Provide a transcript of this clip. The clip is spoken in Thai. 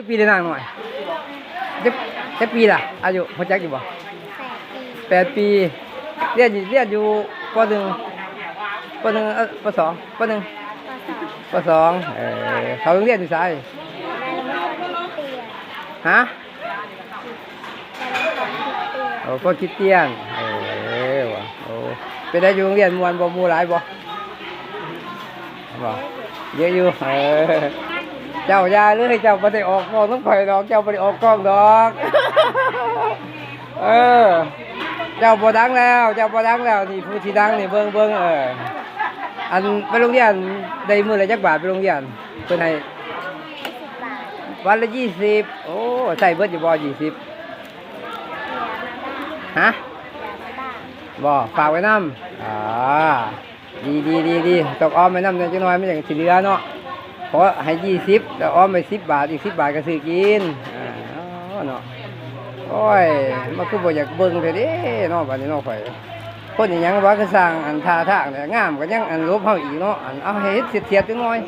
จะปีได้นางหน่อยจะปีล่ะอายุพอจักอยู่บ่8 ปีเรียนอยู่ป .1 ป .2 ป .1 ป .2 เขาโรงเรียนอยู่ไสฮะโอ้ก็คริดเตียนว่ะโอ้เป็นได้อยู่โรงเรียนม่วนบ่หมู่หลายบ่เยอะอยู่เจ้าอย่าเลยเจ้าบ่ได้ออกกล้องต้องข่อยดอกเจ้าบ่ได้ออกกล้องดอกเจ้าบ่ดังแล้วนี่ผู้ที่ดังนี่เบิ่งอันไปโรงเรียนได้มื้อละจักบาทไปโรงเรียนเพิ่นให้วันละ20โอ้ใช้เบิดอยู่บ่20ฮะบ่ฝากไว้นำดีต้องออมไว้นำจักหน่อยมันจังสิเหลือเนาะขอให้20แล้วออมไป10 บาทอีก10 บาทก็ซื้อกินเนาะโอ้ยมันคือบ่อยากเบิ่งแท้เด้เนาะบัดนี้เนาะข่อยคนอีหยังว่าคือสร้างอันท่าทางเนี่ยงามก็ยังอันลบเฮาอีกเนาะอันเอาให้เฮ็ดเสียดๆจังหน่อย